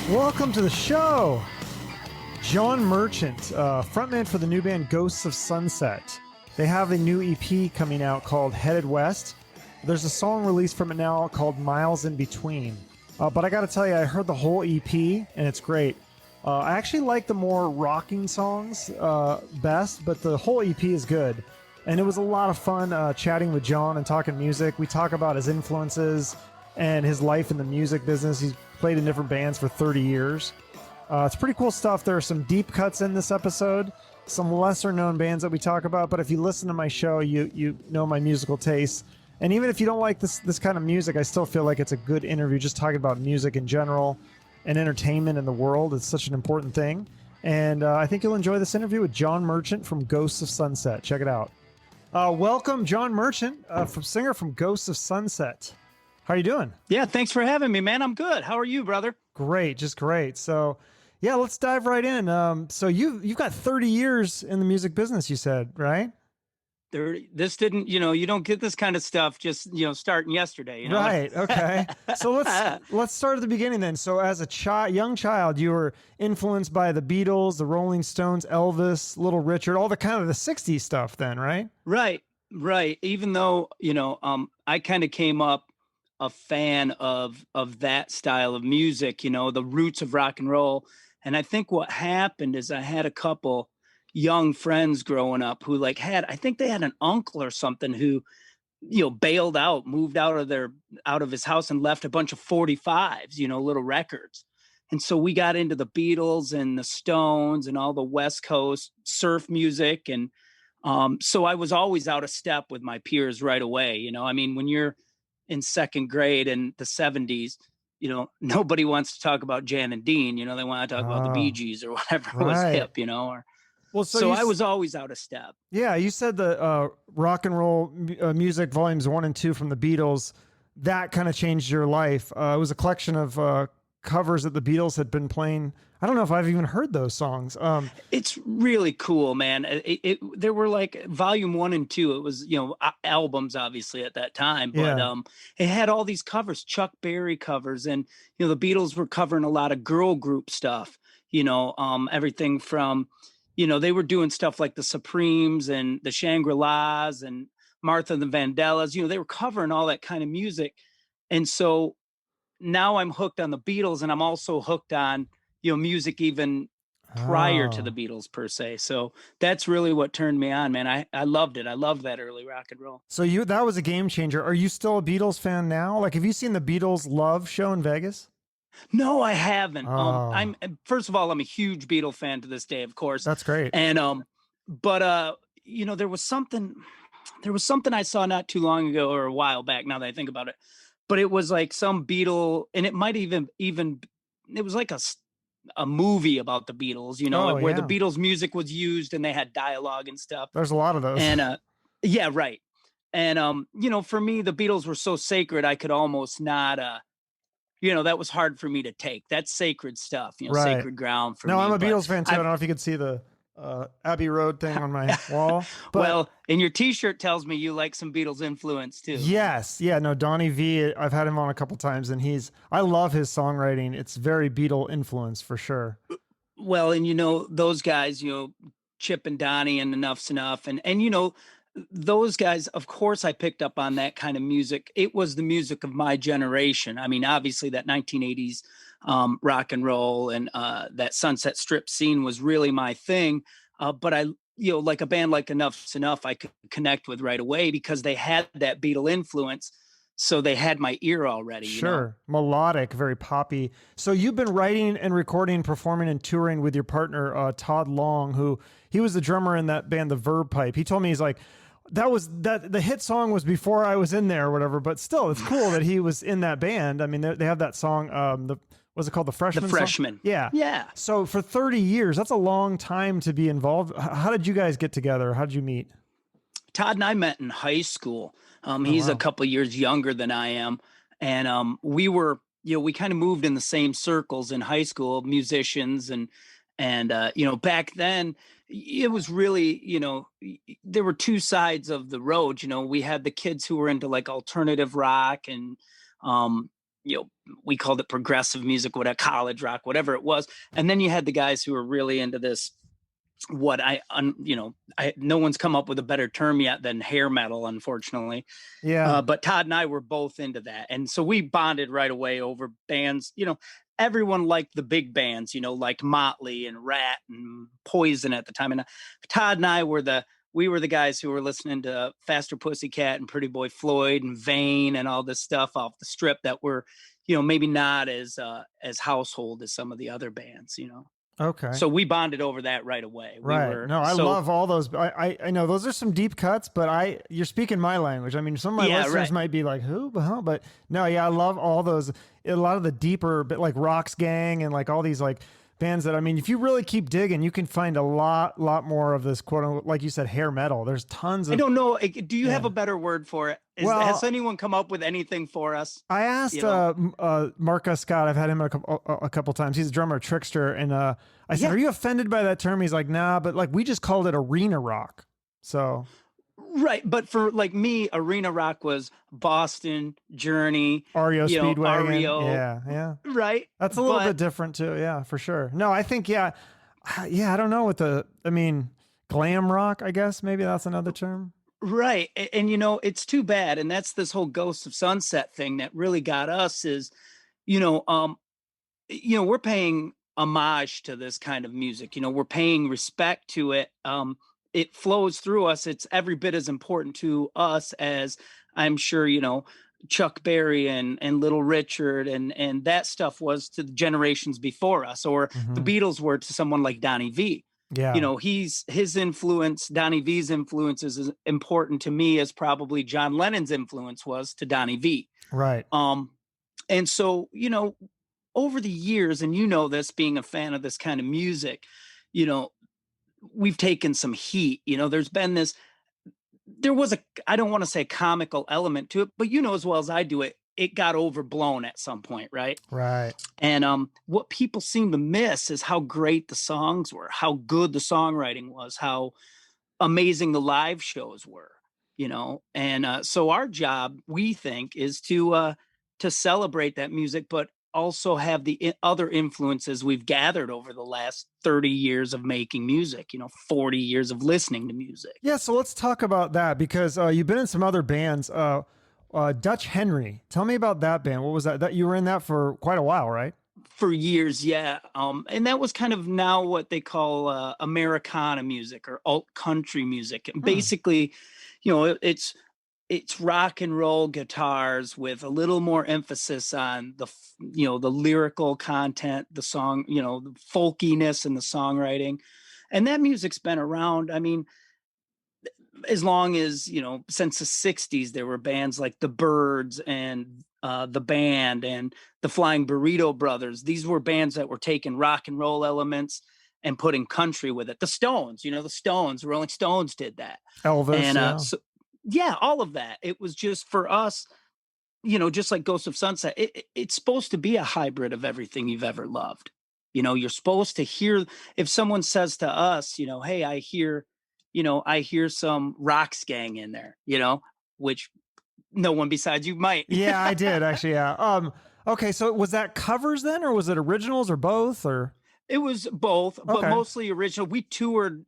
Welcome to the show. John Merchant, frontman for the new band Ghosts of Sunset. They have a new EP coming out called Headed West. There's a song released from it now called Miles in Between. But I got to tell you, I heard the whole EP, and it's great. I actually like the more rocking songs best, but the whole EP is good. And it was a lot of fun chatting with John and talking music. We talk about his influences and his life in the music business. He's played in different bands for 30 years. It's pretty cool stuff. There are some deep cuts in this episode, some lesser known bands that we talk about, but if you listen to my show, you know my musical tastes. And even if you don't like this kind of music, I still feel like it's a good interview just talking about music in general and entertainment in the world. It's such an important thing. And I think you'll enjoy this interview with John Merchant from Ghosts of Sunset. Check it out. Welcome, John Merchant, singer from Ghosts of Sunset. How are you doing? Yeah, thanks for having me, man. I'm good. How are you, brother? Great, just great. So, yeah, let's dive right in. So you've got 30 years in the music business, you said, right? This didn't, you don't get this kind of stuff just, starting yesterday, Right. Okay. So let's start at the beginning then. So as a young child, you were influenced by the Beatles, the Rolling Stones, Elvis, Little Richard, all the kind of the 60s stuff then, right? Right. Even though, I kind of came up a fan of that style of music, the roots of rock and roll. And I think what happened is I had a couple young friends growing up who I think they had an uncle or something who, bailed out, moved out of his house and left a bunch of 45s, little records. And so we got into the Beatles and the Stones and all the West Coast surf music. And so I was always out of step with my peers right away. When you're in second grade in the 70s, nobody wants to talk about Jan and Dean, they want to talk about the Bee Gees or whatever was hip, so I was always out of step. Yeah. You said the rock and roll music volumes 1 and 2 from the Beatles, that kind of changed your life. It was a collection of covers that the Beatles had been playing. I don't know if I've even heard those songs. It's really cool, man. There were like volume 1 and 2. It was, albums obviously at that time, but it had all these covers, Chuck Berry covers. And, the Beatles were covering a lot of girl group stuff, everything from, they were doing stuff like the Supremes and the Shangri-Las and Martha and the Vandellas, they were covering all that kind of music. And so now I'm hooked on the Beatles, and I'm also hooked on, music even prior to the Beatles per se. So that's really what turned me on, man. I loved it. I loved that early rock and roll. So that was a game changer. Are you still a Beatles fan now? Like, have you seen the Beatles Love show in Vegas? No, I haven't. First of all, I'm a huge Beatle fan to this day, of course. That's great. And, but there was something I saw not too long ago or a while back, now that I think about it, but it was like some Beatle, and it might even, it was like a movie about the Beatles, where the Beatles music was used and they had dialogue and stuff. There's a lot of those. And, yeah, right. And, for me, the Beatles were so sacred, I could almost not, that was hard for me to take. That's sacred stuff, right. Sacred ground for me. No, I'm a Beatles fan too. I don't know if you could see the Abbey Road thing on my wall. But well, and your t-shirt tells me you like some Beatles influence too. Yes. Yeah, no, Donnie V, I've had him on a couple times, and I love his songwriting. It's very Beatle influence for sure. Well, and those guys, Chip and Donnie and Enuff's Enough. And those guys, of course, I picked up on that kind of music. It was the music of my generation. I mean, obviously that 1980s rock and roll and that Sunset Strip scene was really my thing. But I, like a band like Enuff's Enough, I could connect with right away because they had that Beatle influence. So they had my ear already. Sure. Melodic, very poppy. So you've been writing and recording, performing and touring with your partner, Todd Long, he was the drummer in that band, The Verb Pipe. He told me, he's like, the hit song was before I was in there or whatever, but still it's cool that he was in that band. I mean, they have that song, what's it called? The Freshman? The Freshman. Song? Yeah. Yeah. So for 30 years, that's a long time to be involved. How did you guys get together? How did you meet? Todd and I met in high school. He's a couple years younger than I am. And we were, we kind of moved in the same circles in high school, musicians. And back then it was really, there were two sides of the road. We had the kids who were into like alternative rock and, we called it progressive music, whatever, college rock, whatever it was. And then you had the guys who were really into this, what no one's come up with a better term yet than hair metal, unfortunately. Yeah. But Todd and I were both into that. And so we bonded right away over bands. Everyone liked the big bands, like Motley and Rat and Poison at the time. And Todd and I were the guys who were listening to Faster Pussycat and Pretty Boy Floyd and Vane and all this stuff off the strip that were, maybe not as household as some of the other bands, Okay. So we bonded over that right away. Right. No, I love all those. I know those are some deep cuts, but you're speaking my language. I mean, some of my listeners might be like, who? But no, yeah, I love all those. A lot of the deeper, bit like Rocks Gang and like all these like bands that, I mean, if you really keep digging, you can find a lot more of this quote unquote, like you said, hair metal. There's tons of. I don't know. Do you have a better word for it? Has anyone come up with anything for us? I asked Marcus Scott. I've had him a couple times. He's a drummer, Trickster, and I said, "Are you offended by that term?" He's like, "Nah," but like we just called it arena rock. So. Right, but for like me, arena rock was Boston, Journey, REO Speedwagon. REO, yeah. Right. That's a little bit different too. Yeah, for sure. No, I think I don't know glam rock. I guess maybe that's another term. Right, and it's too bad, and that's this whole Ghosts of Sunset thing that really got us is, we're paying homage to this kind of music. We're paying respect to it. It flows through us. It's every bit as important to us as, I'm sure, Chuck Berry and Little Richard and that stuff was to the generations before us, or the Beatles were to someone like Donnie V. Yeah. His influence, Donnie V's influence is as important to me as probably John Lennon's influence was to Donnie V. Right. And so, over the years, and this being a fan of this kind of music, we've taken some heat. There's been there was I don't want to say comical element to it, but as well as I do, it got overblown at some point, right? Right. And what people seem to miss is how great the songs were, how good the songwriting was, how amazing the live shows were, and so our job, we think, is to celebrate that music, but also have the other influences we've gathered over the last 30 years of making music, 40 years of listening to music. Yeah. So let's talk about that, because you've been in some other bands. Dutch Henry, tell me about that band. What was that you were in that for quite a while, right? For years. Yeah. And that was kind of now what they call Americana music or alt country music. And basically, it's rock and roll guitars with a little more emphasis on the lyrical content, the song, the folkiness and the songwriting. And that music's been around. I mean, as long as, since the 60s, there were bands like the Byrds and the Band and the Flying Burrito Brothers. These were bands that were taking rock and roll elements and putting country with it. The Stones, the Stones, Rolling Stones did that. Elvis. And yeah, all of that. It was just for us, just like Ghost of Sunset, it's supposed to be a hybrid of everything you've ever loved. You're supposed to hear, if someone says to us, hey, I hear some Rocks Gang in there, which no one besides you might. Yeah, I did actually. Yeah. Okay. So was that covers then, or was it originals, or both, or? It was both, but mostly original. We toured,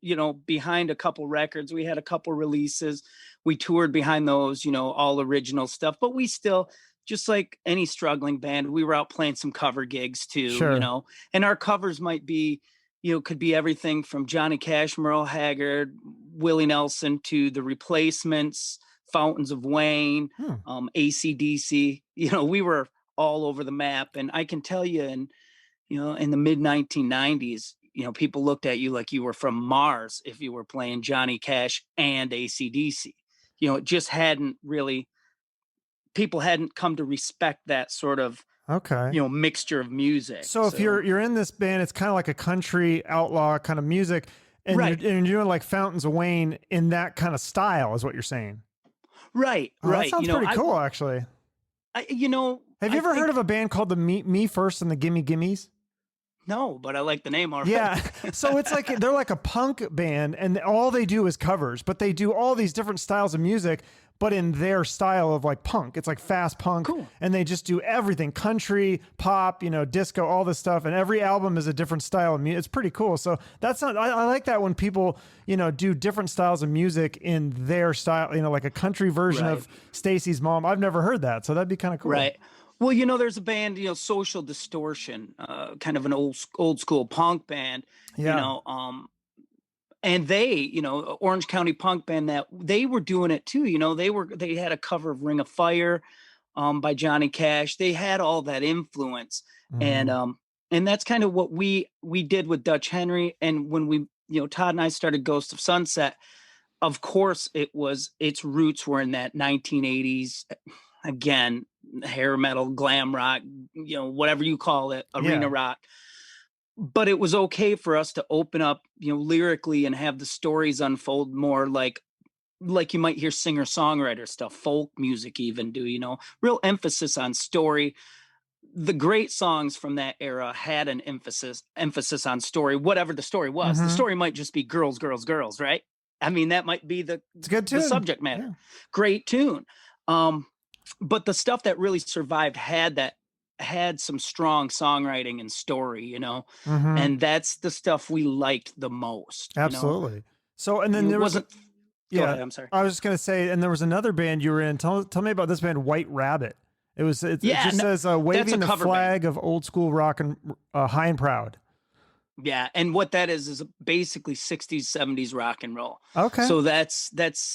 behind a couple records. We had a couple releases. We toured behind those, all original stuff. But we still, just like any struggling band, we were out playing some cover gigs too, sure. And our covers might be, could be everything from Johnny Cash, Merle Haggard, Willie Nelson to The Replacements, Fountains of Wayne, AC/DC. We were all over the map. And I can tell you, in the mid 1990s, people looked at you like you were from Mars if you were playing Johnny Cash and AC/DC. It just people hadn't come to respect that sort of mixture of music. So if you're in this band, it's kind of like a country outlaw kind of music, and you're doing like Fountains of Wayne in that kind of style, is what you're saying. Right. That sounds pretty cool, actually. Have you ever heard of a band called the Me First and the Gimme Gimmes? No, but I like the name already. Yeah. So it's like, they're like a punk band, and all they do is covers, but they do all these different styles of music, but in their style of like punk. It's like fast punk, Cool. and they just do everything: country, pop, disco, all this stuff. And every album is a different style of music. It's pretty cool. So that's not. I like that when people do different styles of music in their style. Like a country version Right. of Stacy's Mom. I've never heard that, so that'd be kind of cool. Right. Well, there's a band, Social Distortion, kind of an old school punk band, Yeah. And they, Orange County punk band, that they were doing it too. They had a cover of Ring of Fire, by Johnny Cash. They had all that influence. Mhm. And that's kind of what we did with Dutch Henry. And when we, Todd and I started Ghost of Sunset, of course its roots were in that 1980s, again, hair metal, glam rock, whatever you call it, arena Yeah. rock. But it was okay for us to open up, lyrically, and have the stories unfold more like you might hear singer-songwriter stuff, folk music even do, real emphasis on story. The great songs from that era had an emphasis on story, whatever the story was. The Mhm. story might just be girls, girls, girls, right? I mean, that might be the It's a good the tune. subject matter. Yeah. Great tune. Um, but the stuff that really survived had some strong songwriting and story, Mhm. and that's the stuff we liked the most. Absolutely. So, and then It there was wasn't. Go yeah, ahead. I'm sorry. I was just gonna say, and there was another band you were in. Tell me about this band, White Rabbit. It Yeah, just no, says that's a waving the cover band. flag of old school rock and high and proud. Yeah, and what that is basically 60s, 70s rock and roll. Okay. So that's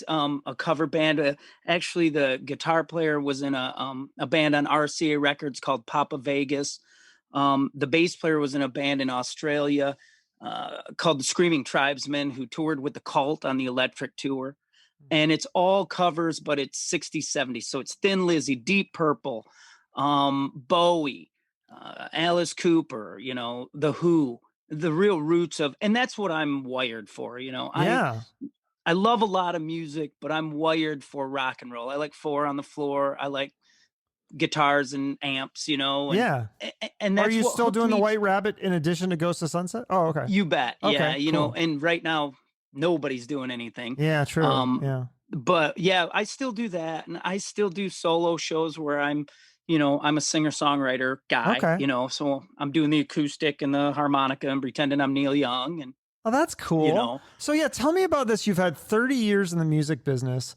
a cover band. Actually, the guitar player was in a band on RCA Records called Papa Vegas. The bass player was in a band in Australia called the Screaming Tribesmen, who toured with the Cult on the Electric Tour. And it's all covers, but it's 60s, 70s. So it's Thin Lizzy, Deep Purple, Bowie, Alice Cooper, The Who, the real roots of, and that's what I'm wired for. Yeah. I love a lot of music, but I'm wired for rock and roll. I like Four on the Floor. I like guitars and amps, Yeah. and Are that's you what still hooked doing the me. White Rabbit in addition to Ghost of Sunset? Oh, okay. You bet. Yeah, Okay. Cool. and right now nobody's doing anything. Yeah. True. Um, Yeah. but yeah, I still do that, and I still do solo shows where I'm a singer-songwriter guy, Okay. so I'm doing the acoustic and the harmonica and pretending I'm Neil Young, and Oh, that's you cool. know, So yeah, tell me about this. You've had 30 years in the music business.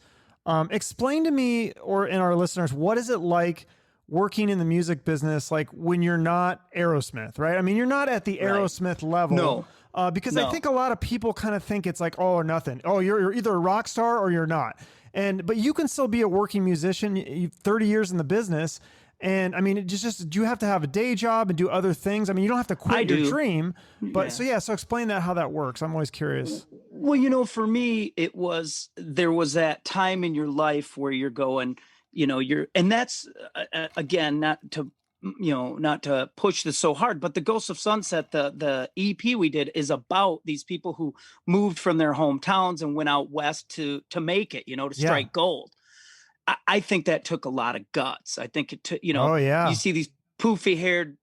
Explain to me or in our listeners, what is it like working in the music business, like when you're not Aerosmith, right? I mean, you're not at the right. Aerosmith level, No, because I no. think a lot of people kind of think it's like all or nothing. Oh, you're either a rock star or you're not. But you can still be a working musician. You've 30 years in the business. And I mean, it just do you have to have a day job and do other things? I mean, you don't have to I quit your do. dream, but Yeah. so explain that how that works. I'm always curious. Well, for me, there was that time in your life where you're going, and that's again, not to push this so hard, but the Ghosts of Sunset, the EP we did, is about these people who moved from their hometowns and went out west to make it, to Yeah. strike gold. I think that took a lot of guts. I think it took, Oh you yeah. see these poofy haired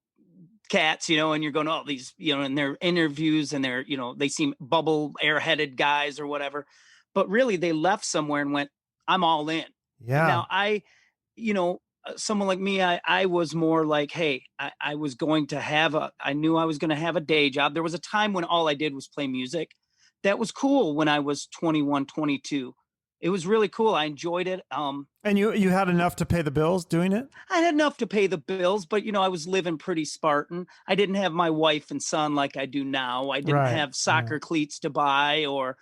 cats, and you're going, oh, these, in their interviews, and they're, they seem bubble airheaded guys or whatever. But really, they left somewhere and went, I'm all in. Yeah. Now, someone like me, I was more like, hey, I was going to I knew I was going to have a day job. There was a time when all I did was play music. That was cool when I was 21, 22. It was really cool. I enjoyed it. And you had enough to pay the bills doing it? I had enough to pay the bills, but I was living pretty Spartan. I didn't have my wife and son like I do now. I didn't Right. have Yeah. soccer cleats to buy, or,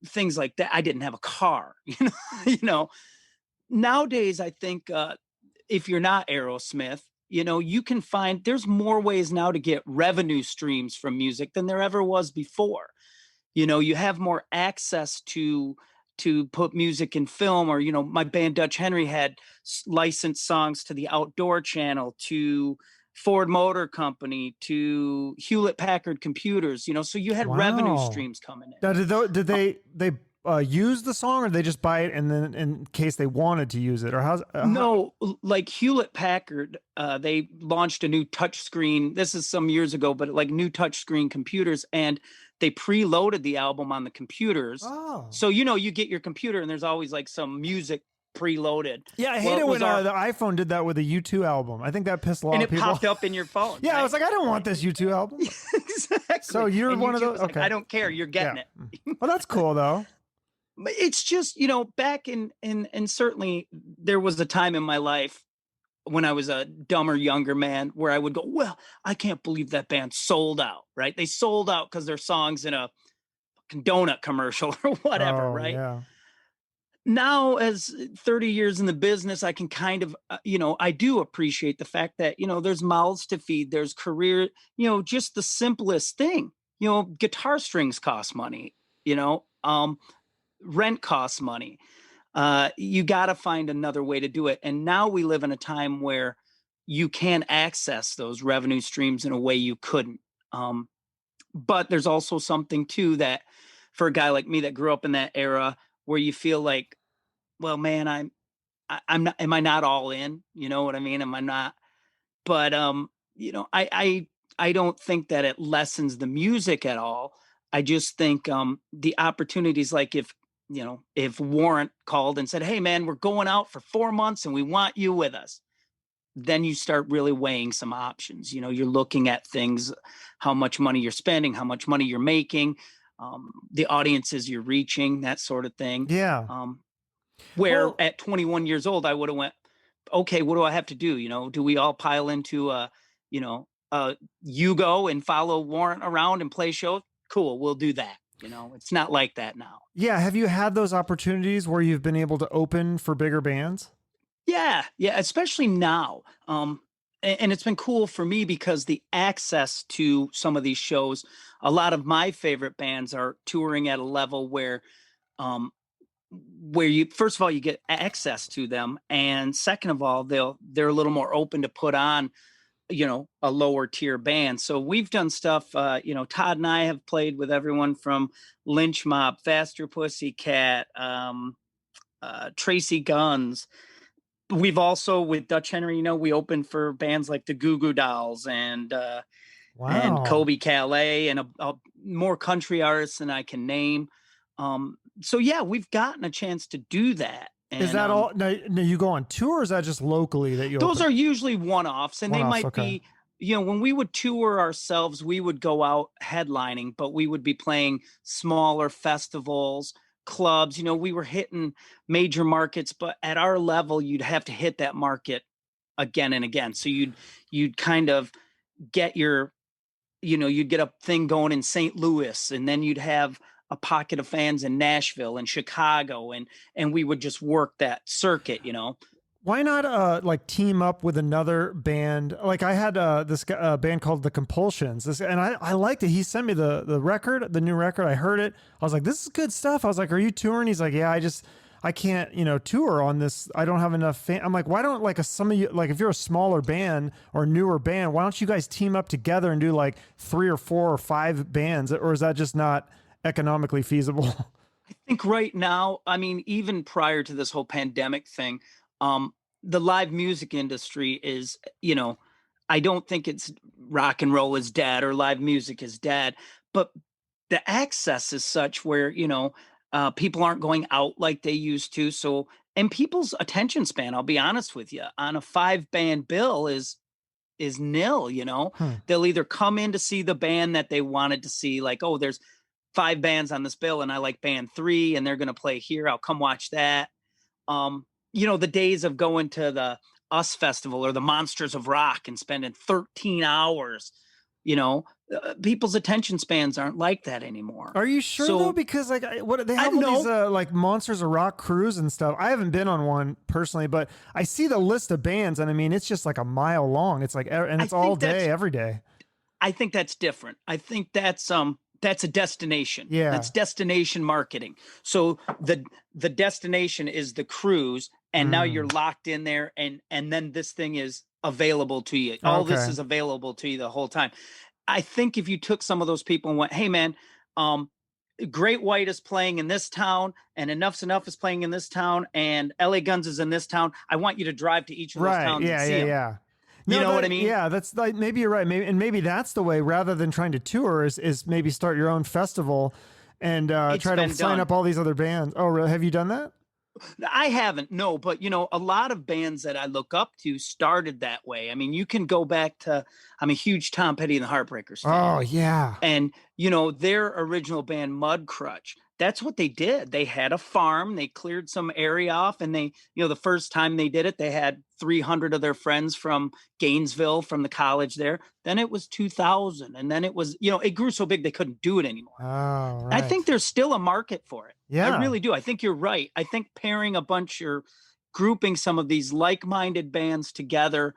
things like that. I didn't have a car. you know. Nowadays, I think if you're not Aerosmith, you can find there's more ways now to get revenue streams from music than there ever was before. You have more access to put music in film, or my band Dutch Henry had licensed songs to the Outdoor Channel, to Ford Motor Company, to Hewlett Packard Computers, so you had revenue Wow. streams coming in. Now, did Uh, they use the song, or they just buy it and then in case they wanted to use it, or how's No, like Hewlett Packard, they launched a new touchscreen. This is some years ago, but like new touchscreen computers, and they preloaded the album on the computers. Oh. So you get your computer, and there's always like some music preloaded. Yeah, I hate Well, it it was when our- the iPhone did that with the U2 album. I think that pissed a lot and of it people popped up in your phone. Yeah, I right? was like, I don't want this U2 album. Exactly. So you're And one of YouTube those. was like, Okay. I don't care. You're getting Yeah. it. Well, that's cool though. But it's just, back in and certainly there was a time in my life when I was a dumber younger man where I would go, well, I can't believe that band sold out, right? They sold out because their songs in a fucking donut commercial or whatever, Oh, right? Yeah. Now, as 30 years in the business, I can kind of, I do appreciate the fact that, there's mouths to feed, there's career, just the simplest thing, guitar strings cost money, rent costs money. You got to find another way to do it. And now we live in a time where you can access those revenue streams in a way you couldn't. But there's also something too that for a guy like me that grew up in that era where you feel like, well, man, I'm not, am I not all in? You know what I mean? Am I not? But, I don't think that it lessens the music at all. I just think the opportunities, like if Warrant called and said, hey man, we're going out for 4 months and we want you with us, then you start really weighing some options. You're looking at things, how much money you're spending, how much money you're making, the audiences you're reaching, that sort of thing. Yeah. Where Well- at 21 years old, I would have went, okay, what do I have to do? Do we all pile into you go and follow Warrant around and play shows? Cool, we'll do that. It's not like that now. Yeah. Have you had those opportunities where you've been able to open for bigger bands? Yeah, especially now. And it's been cool for me because the access to some of these shows, a lot of my favorite bands are touring at a level where you, first of all, you get access to them, and second of all, they're a little more open to put on a lower tier band. So we've done stuff, Todd and I have played with everyone from Lynch Mob, Faster Pussycat, Tracy Guns. We've also, with Dutch Henry, we opened for bands like the Goo Goo Dolls and Wow. Kobe Calais and a more country artists than I can name. So yeah, we've gotten a chance to do that. And, Is that all? No, you go on tour, or is that just locally that you those open? are usually one-offs, and they One-offs, might okay. be, when we would tour ourselves, we would go out headlining, but we would be playing smaller festivals, clubs. We were hitting major markets, but at our level, you'd have to hit that market again and again. So you'd kind of get you'd get a thing going in St. Louis, and then you'd have a pocket of fans in Nashville and Chicago, and we would just work that circuit. Why not like team up with another band? Like I had this band called The Compulsions. And I liked it. He sent me the new record. I heard it. I was like, this is good stuff. I was like, are you touring? He's like, yeah, I can't, tour on this. I don't have enough I'm like, why don't some of you, like if you're a smaller band or newer band, why don't you guys team up together and do like 3 or 4 or 5 bands? Or is that just not economically feasible? I think right now, I mean, even prior to this whole pandemic thing, the live music industry is, I don't think it's rock and roll is dead or live music is dead, but the access is such where, people aren't going out like they used to. So, and people's attention span, I'll be honest with you, on a 5-band bill is nil. They'll either come in to see the band that they wanted to see, like, oh, there's 5 bands on this bill and I like band 3 and they're going to play here, I'll come watch that. The days of going to the US Festival or the Monsters of Rock and spending 13 hours, people's attention spans aren't like that anymore. Are you sure So- though? Because like what they have all these like Monsters of Rock cruise and stuff. I haven't been on one personally, but I see the list of bands, and I mean it's just like a mile long. It's like, and it's all day, every day. I think that's different. I think that's a destination. Yeah. That's destination marketing. So the destination is the cruise, and now you're locked in there, and then this thing is available to you. All this is available to you the whole time. I think if you took some of those people and went, hey man, Great White is playing in this town, and Enuff's Enough is playing in this town, and LA Guns is in this town. I want you to drive to each of those Right. towns and Yeah. see Yeah. them. Yeah. You No, know what I mean? yeah, that's like, maybe you're right. Maybe that's the way, rather than trying to tour, is maybe start your own festival and It's try to been sign done. up all these other bands. Oh, really? Have you done that? I haven't, no, but a lot of bands that I look up to started that way. I mean, you can go back to, I'm a huge Tom Petty and the Heartbreakers fan. Oh, yeah. And, their original band, Mudcrutch, that's what they did. They had a farm, they cleared some area off, and the first time they did it, they had 300 of their friends from Gainesville, from the college there. Then it was 2,000. And then it was, it grew so big they couldn't do it anymore. Oh, I right. think there's still a market for it. I Yeah. really do. I think you're right. I think pairing a bunch or grouping some of these like-minded bands together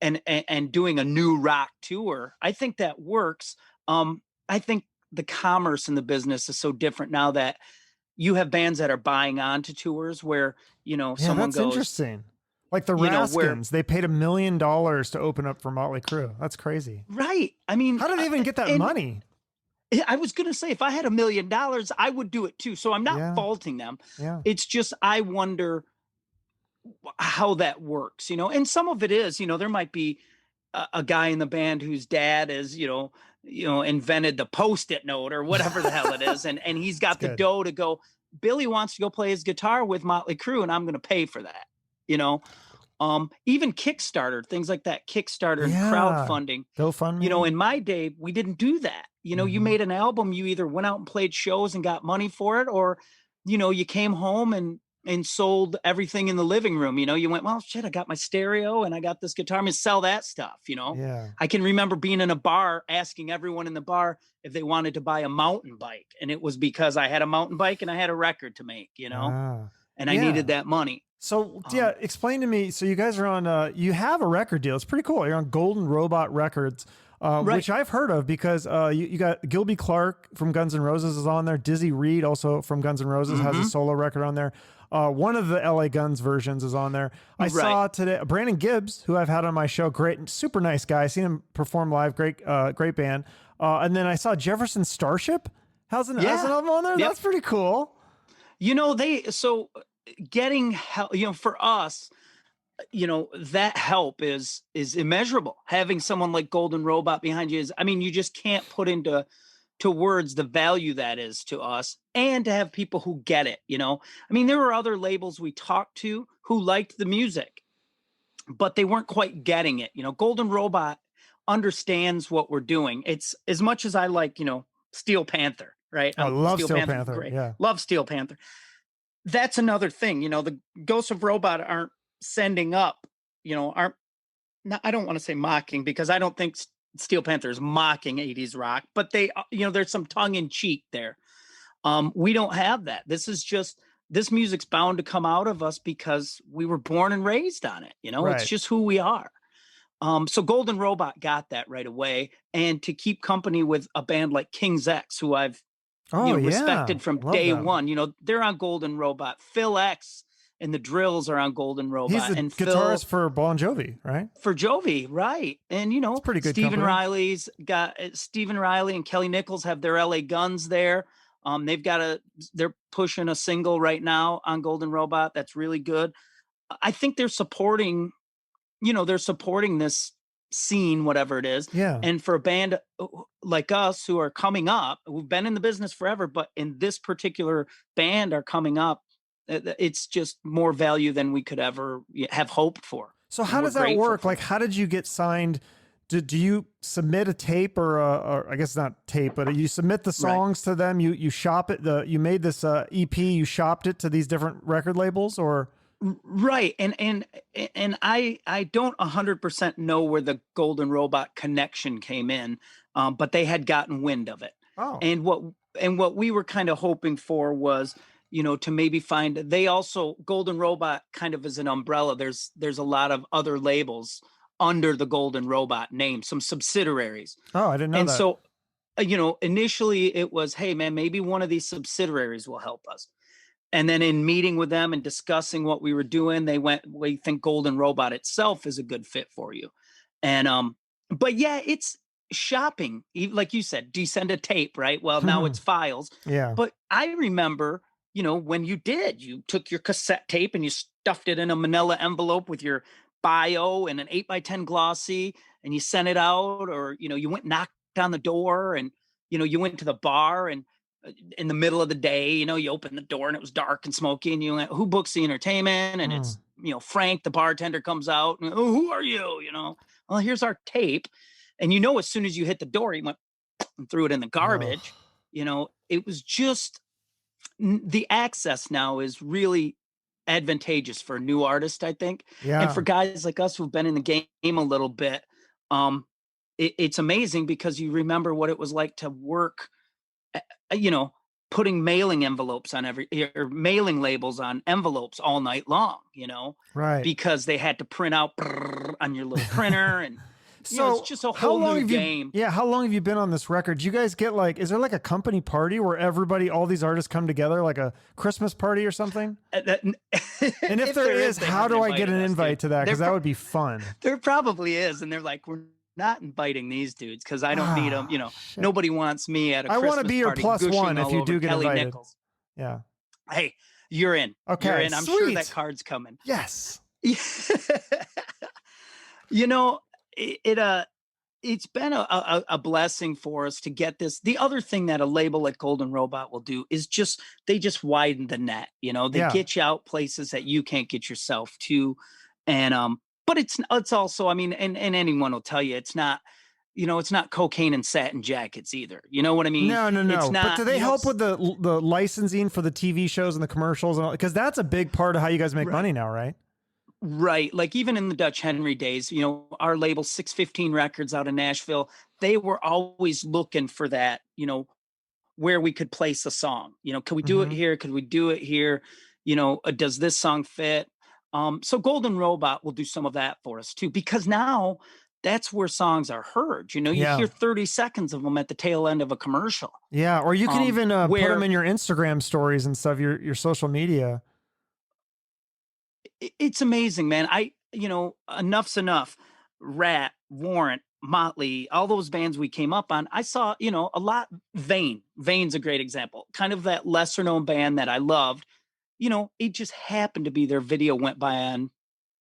and doing a new rock tour, I think that works. I think the commerce in the business is so different now that you have bands that are buying onto tours where, Yeah, someone that's goes, interesting. Like the where Raskins, they paid $1 million to open up for Motley Crue. That's crazy. right. I mean, How did they even get that and money? I was going to say, if I had $1 million, I would do it too. So I'm not Yeah. faulting them. Yeah. It's just, I wonder how that works, and some of it is, there might be a guy in the band whose dad is, invented the Post-it note or whatever the hell it is. And he's got the good. dough to go, Billy wants to go play his guitar with Motley Crue, and I'm going to pay for that, even Kickstarter, things like that, Kickstarter and Yeah. crowdfunding. GoFundMe. In my day, we didn't do that. You made an album, you either went out and played shows and got money for it, or, you came home and sold everything in the living room. You went, well, shit, I got my stereo and I got this guitar. I'm going to sell that stuff, Yeah. I can remember being in a bar, asking everyone in the bar if they wanted to buy a mountain bike. And it was because I had a mountain bike and I had a record to make, Ah. and I Yeah. needed that money. So yeah, explain to me. So you guys are on. You have a record deal. It's pretty cool. You're on Golden Robot Records, Right. which I've heard of because you got Gilby Clarke from Guns N' Roses is on there. Dizzy Reed, also from Guns N' Roses, has a solo record on there. One of the LA Guns versions is on there. I saw today Brandon Gibbs, who I've had on my show. Great, super nice guy. I seen him perform live. Great, great band. And then I saw Jefferson Starship has an album on there. Yep. That's pretty cool. Getting help, for us, that help is immeasurable. Having someone like Golden Robot behind you you just can't put into words the value that is to us, and to have people who get it. There were other labels we talked to who liked the music, but they weren't quite getting it. Golden Robot understands what we're doing. It's as much as I like, Steel Panther, right? I love Steel Panther. Great. Yeah. Love Steel Panther. That's another thing, the Ghosts of Robot aren't sending up, I don't want to say mocking, because I don't think Steel Panther is mocking 80s rock, but they, there's some tongue in cheek there. We don't have that. This music's bound to come out of us because we were born and raised on it. Right. It's just who we are. So Golden Robot got that right away. And to keep company with a band like King's X, who I've respected from day one. They're on Golden Robot. Phil X and the Drills are on Golden Robot. He's the and guitarist for Bon Jovi, right? For Jovi, right? And it's pretty good. Stephen company. Riley's got Stephen Riley and Kelly Nichols have their LA Guns there. They're pushing a single right now on Golden Robot that's really good. I think they're supporting this scene, whatever it is. Yeah. And for a band like us who are coming up, who've been in the business forever, but in this particular band are coming up, it's just more value than we could ever have hoped for. So how does that work? Like, how did you get signed? Do you submit a tape or I guess not tape, but you submit the songs to them? You shop it. You made this EP. You shopped it to these different record labels, or right? And I don't 100% know where the Golden Robot connection came in, but they had gotten wind of it. Oh. And what we were kind of hoping for was, to maybe find. They also, Golden Robot kind of is an umbrella. There's a lot of other labels under the Golden Robot name, some subsidiaries. Oh, I didn't know that. And so, initially it was, hey man, maybe one of these subsidiaries will help us. And then in meeting with them and discussing what we were doing, they went, we think Golden Robot itself is a good fit for you. And, but yeah, shopping, like you said, do you send a tape, right? Well, now it's files. Yeah. But I remember, when you took your cassette tape and you stuffed it in a manila envelope with your bio and an 8x10 glossy, and you sent it out, or, you went knocked on the door, and, you went to the bar, and in the middle of the day, you opened the door and it was dark and smoky, and you went, who books the entertainment? And it's, Frank, the bartender, comes out, and, oh, who are you? Well, here's our tape. And, as soon as you hit the door, he went and threw it in the garbage. It was just, the access now is really advantageous for new artists, I think. Yeah. And for guys like us who've been in the game a little bit, it's amazing, because you remember what it was like to work, putting mailing envelopes on or mailing labels on envelopes all night long, Right. because they had to print out on your little printer. And so it's just a whole new game. How long have you been on this record? Do you guys get is there like a company party where all these artists come together, like a Christmas party or something? And if there is, how do I get an invite to that? Because that would be fun. There probably is. And they're like, we're not inviting these dudes because I don't need them. Shit. Nobody wants me at a Christmas party. I want to be your plus one if you do get Kelly invited. Nichols. Yeah. Hey, you're in. Okay. You're in. I'm sweet. sure that card's coming. Yes. It's been a blessing for us to get this. The other thing that a label like Golden Robot will do is they just widen the net. They get you out places that you can't get yourself to. And but it's also, I mean, and anyone will tell you, it's not, it's not cocaine and satin jackets either. You know what I mean? No. It's not, but do they help with the licensing for the TV shows and the commercials and all? Because that's a big part of how you guys make money now, right? Right. Like even in the Dutch Henry days, our label 615 Records out of Nashville, they were always looking for that, where we could place a song. Can we do it here? Could we do it here? Does this song fit? So Golden Robot will do some of that for us too, because now that's where songs are heard. You hear 30 seconds of them at the tail end of a commercial. Yeah. Or you can even put them in your Instagram stories and stuff, your social media. It's amazing, man. Enough's Enough, Rat, Warrant, Motley, all those bands we came up on. I saw, a lot. Vane's a great example. Kind of that lesser known band that I loved. It just happened to be their video went by on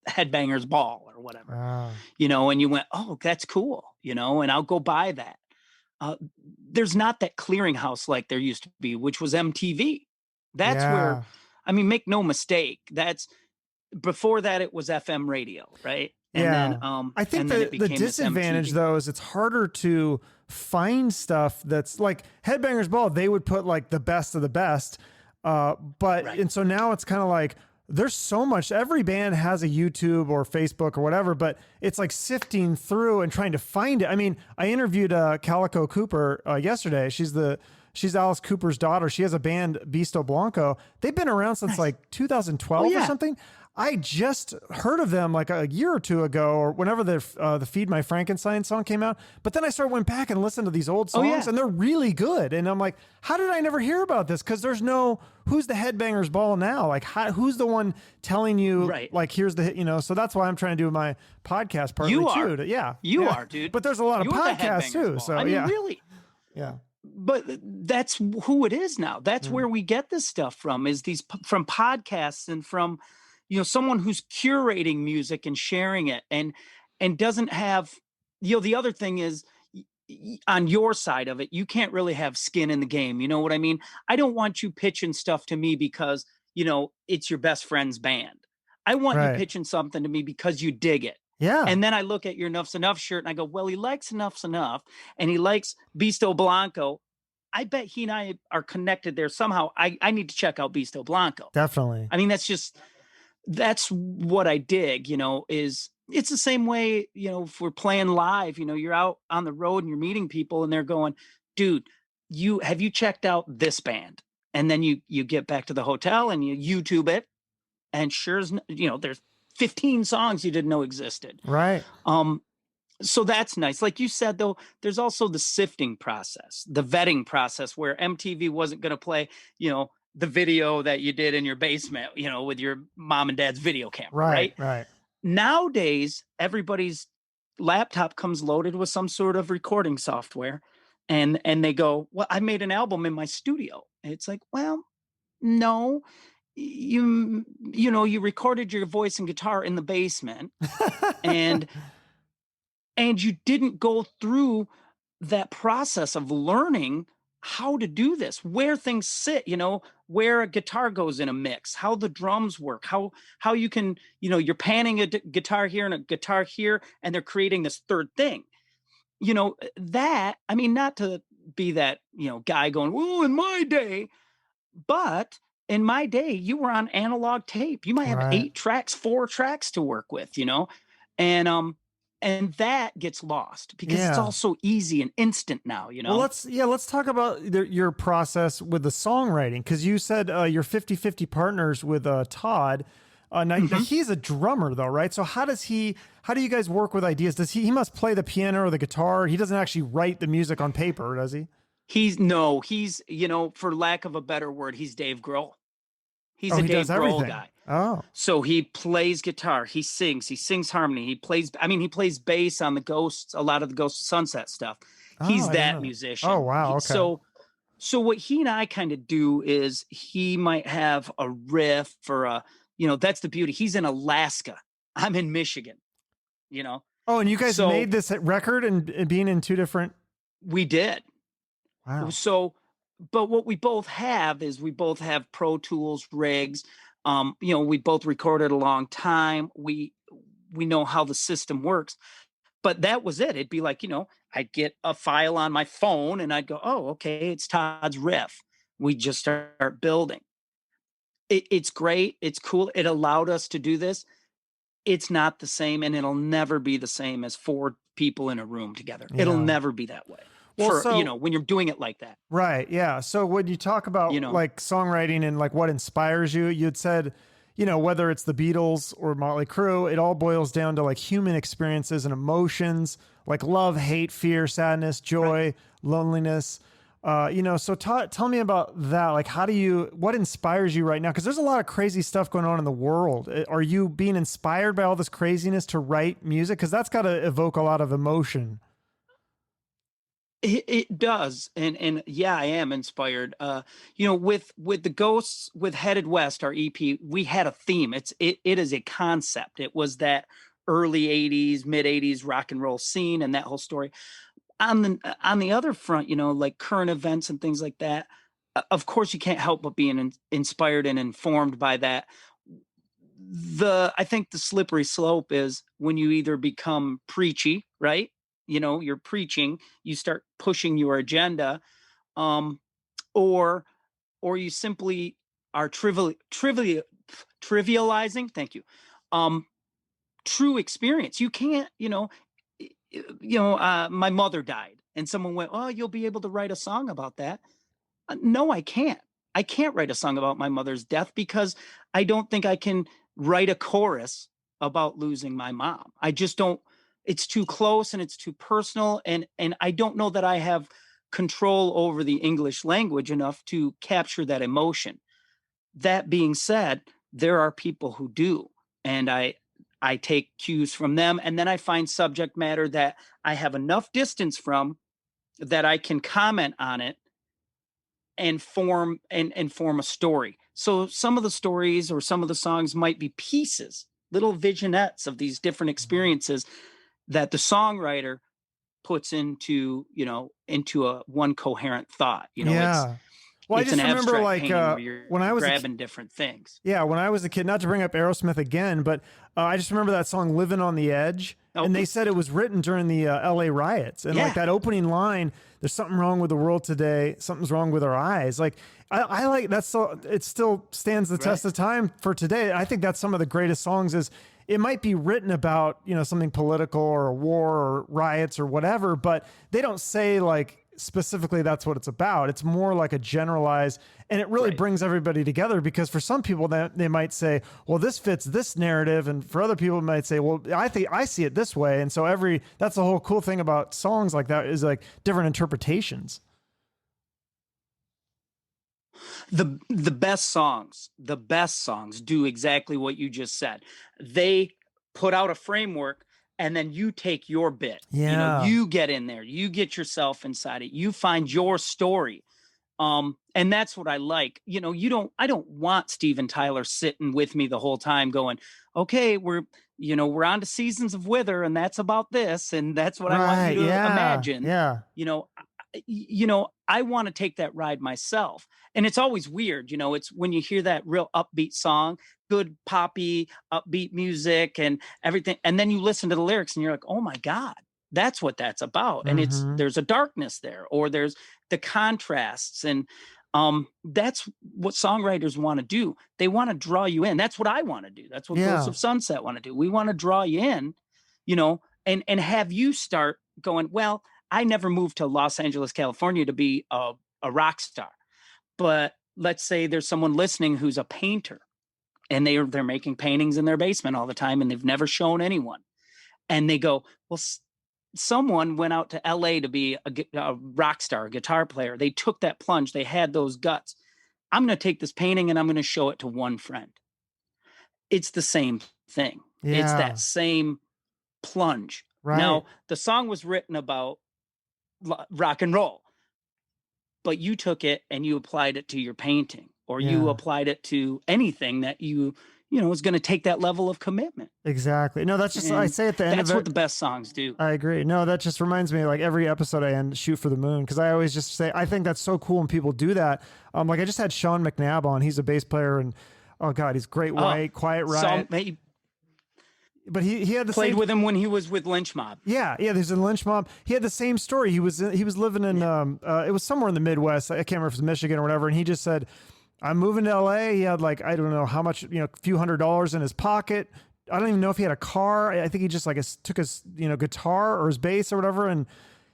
Headbangers Ball or whatever. And you went, oh, that's cool. And I'll go buy that. There's not that clearinghouse like there used to be, which was MTV. That's where, I mean, make no mistake. Before that, it was FM radio, right? And then, I think the disadvantage though is it's harder to find stuff that's like Headbangers Ball. They would put like the best of the best, and so now it's kind of like there's so much. Every band has a YouTube or Facebook or whatever, but it's like sifting through and trying to find it. I mean, I interviewed Calico Cooper yesterday. She's Alice Cooper's daughter. She has a band, Bisto Blanco. They've been around since like 2012 or something. I just heard of them like a year or two ago, or whenever the Feed My Frankenstein song came out. But then I went back and listened to these old songs, and they're really good. And I'm like, how did I never hear about this? Because there's who's the Headbangers Ball now? Like, who's the one telling you, like, here's the hit, So that's why I'm trying to do my podcast partly too. You are, dude. But there's a lot of podcasts too. Ball. So I mean, really. Yeah. But that's who it is now. That's where we get this stuff from, is from podcasts and from, someone who's curating music and sharing it and doesn't have, the other thing is on your side of it, you can't really have skin in the game. You know what I mean? I don't want you pitching stuff to me because, it's your best friend's band. I want you pitching something to me because you dig it. Yeah. And then I look at your Enough's Enough shirt and I go, well, he likes Enough's Enough and he likes Bisto Blanco. I bet he and I are connected there somehow. I need to check out Bisto Blanco. Definitely. I mean, that's what I dig, is it's the same way, if we're playing live, you're out on the road and you're meeting people and they're going, dude, have you checked out this band? And then you get back to the hotel and you YouTube it. And there's 15 songs you didn't know existed. Right. So that's nice. Like you said, though, there's also the sifting process, the vetting process where MTV wasn't going to play, the video that you did in your basement, with your mom and dad's video camera. Right. Right. Nowadays, everybody's laptop comes loaded with some sort of recording software, and they go, "Well, I made an album in my studio." And it's like, well, no, you recorded your voice and guitar in the basement, and you didn't go through that process of learning how to do this, where things sit, where a guitar goes in a mix, how the drums work, how you can, you're panning a guitar here and a guitar here, and they're creating this third thing. That, I mean, not to be that, guy going, "Oh, in my day," but in my day, you were on analog tape. You might have Right. 8 tracks, 4 tracks to work with, and and that gets lost because it's all Yeah. so easy and instant now, Well, let's talk about your process with the songwriting, because you said you're 50-50 partners with Todd. Now Mhm. he's a drummer though, right? So how do you guys work with ideas? Does he must play the piano or the guitar? He doesn't actually write the music on paper, does he? He's no, he's, for lack of a better word, he's Dave Grohl. He's Oh, a he does Dave Grohl everything. guy. Oh, So he plays guitar, he sings harmony, he plays bass on the Ghosts, a lot of the Ghost of Sunset stuff. oh, He's I didn't that know that. Oh, musician. wow. Okay. So what he and I kind of do is he might have a riff for that's the beauty. He's in Alaska. I'm in Michigan, you know. Oh, and you guys So made this record and being in two different. we did. Wow. So, but what we both have is we both have Pro Tools rigs. We both recorded a long time. We know how the system works. But that was it. It'd be like, I'd get a file on my phone and I'd go, "Oh, okay, it's Todd's riff." We just start building. It's great. It's cool. It allowed us to do this. It's not the same, and it'll never be the same as 4 people in a room together. It'll Yeah. never be that way Well, for, so when you're doing it like that, right, yeah. So when you talk you about know. like songwriting and like what inspires you, you'd said, whether it's the Beatles or Motley Crue, it all boils down to like human experiences and emotions, like love, hate, fear, sadness, Right. joy, loneliness. So tell me about that. Like, what inspires you right now? Because there's a lot of crazy stuff going on in the world. Are you being inspired by all this craziness to write music? Because that's got to evoke a lot of emotion. It does, and yeah, I am inspired. With the Ghosts, with Headed West, our EP, we had a theme. It is a concept. It was that early '80s, mid '80s rock and roll scene, and that whole story. On the other front, like current events and things like that. Of course, you can't help but being inspired and informed by that. I think the slippery slope is when you either become preachy, right? You're preaching, you start pushing your agenda, um, or you simply are trivializing. Thank you. Um, True experience. You can't, my mother died, and someone went, "Oh, you'll be able to write a song about that." No, I can't. I can't write a song about my mother's death because I don't think I can write a chorus about losing my mom. I just don't. It's too close and it's too personal, and I don't know that I have control over the English language enough to capture that emotion. That being said, there are people who do, and I take cues from them, and then I find subject matter that I have enough distance from that I can comment on it and form a story. So some of the stories or some of the songs might be pieces, little vignettes of these different experiences that the songwriter puts into a one coherent thought. Yeah. Well, I It's an just remember abstract like painting where you're when I was a grabbing different things. yeah, when I was a kid, not to bring up Aerosmith again, but I just remember that song "Living on the Edge," Oh, and they said it was written during the L.A. riots, and like yeah. that opening line, "There's something wrong with the world today. Something's wrong with our eyes." Like I like that. So it still stands the test Right. of time for today. I think that's some of the greatest songs. Is it might be written about something political or a war or riots or whatever, but they don't say like specifically that's what it's about. It's more like a generalized, and it really Right. brings everybody together, because for some people that they might say, well, this fits this narrative, and for other people it might say, well, I think I see it this way. And so that's the whole cool thing about songs like that, is like different interpretations. The best songs do exactly what you just said. They put out a framework and then you take your bit. Yeah. You get in there, you get yourself inside it, you find your story. And that's what I like. I don't want Steven Tyler sitting with me the whole time going, okay, we're on to Seasons of Wither, and that's about this, and that's what I want you to imagine. Yeah. I want to take that ride myself. And it's always weird, it's when you hear that real upbeat song, good poppy, upbeat music and everything. And then you listen to the lyrics and you're like, oh my God, that's what that's about. And there's a darkness there, or there's the contrasts. And that's what songwriters want to do. They want to draw you in. That's what I want to do. That's what Ghosts of Sunset want to do. We want to draw you in, and have you start going, well, I never moved to Los Angeles, California to be a rock star. But let's say there's someone listening who's a painter, and they're making paintings in their basement all the time, and they've never shown anyone. And they go, well, someone went out to LA to be a rock star, a guitar player. They took that plunge. They had those guts. I'm going to take this painting and I'm going to show it to one friend. It's the same thing. Yeah. It's that same plunge. Right. Now, the song was written about rock and roll, but you took it and you applied it to your painting, or you applied it to anything that is going to take that level of commitment. Exactly. No, that's just, I say at the end of it. That's what the best songs do. I agree. No, that just reminds me, like every episode I end Shoot for the Moon, because I always just say, I think that's so cool when people do that. Like I just had Sean McNabb on. He's a bass player, and oh God, he's great white, Quiet Riot. But he had the played with him when he was with Lynch Mob. Yeah, there's a Lynch Mob. He had the same story. He was living in it was somewhere in the Midwest. I can't remember if it was Michigan or whatever. And he just said, I'm moving to LA. He had like, I don't know how much, a few $100s in his pocket. I don't even know if he had a car. I think he just took his, guitar or his bass or whatever. And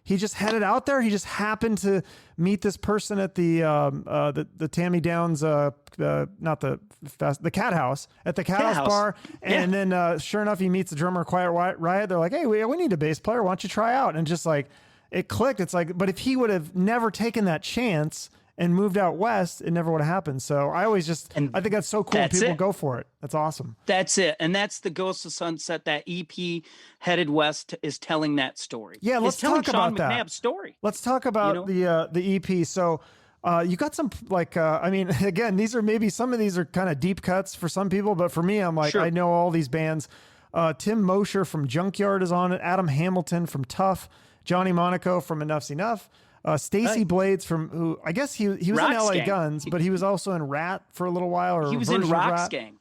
he just headed out there. He just happened to meet this person at the Tammy Downs, not the Cat House, at the Cat House bar. And then sure enough, he meets the drummer of Quiet Riot. They're like, hey, we need a bass player. Why don't you try out? And just like, it clicked. It's like, but if he would have never taken that chance and moved out west, it never would have happened. So I always I think that's so cool. People go for it. That's awesome. That's it. And that's the Ghosts of Sunset. That EP Headed West is telling that story. Yeah, let's talk about that. McNabb's story. Let's talk about the EP. So you got some again, these are maybe some of these are kind of deep cuts for some people, but for me, I'm like, I know all these bands. Tim Mosher from Junkyard is on it. Adam Hamilton from Tough. Johnny Monaco from Enough's Enough. Stacy Blades from who I guess he was in LA Guns, but he was also in Rat for a little while. Or he was in Rock's Gang.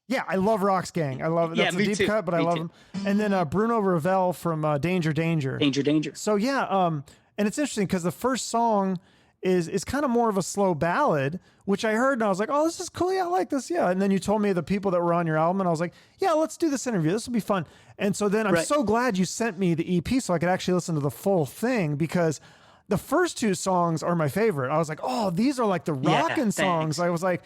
Yeah, I love Rock's Gang. I love it. That's a deep cut, but I love him. And then Bruno Ravel from Danger. So and it's interesting because the first song is kind of more of a slow ballad, which I heard and I was like, oh, this is cool. Yeah, I like this. Yeah. And then you told me the people that were on your album, and I was like, yeah, let's do this interview. This will be fun. And so then I'm so glad you sent me the EP so I could actually listen to the full thing, because the first two songs are my favorite. I was like, oh, these are like the rockin' songs. I was like,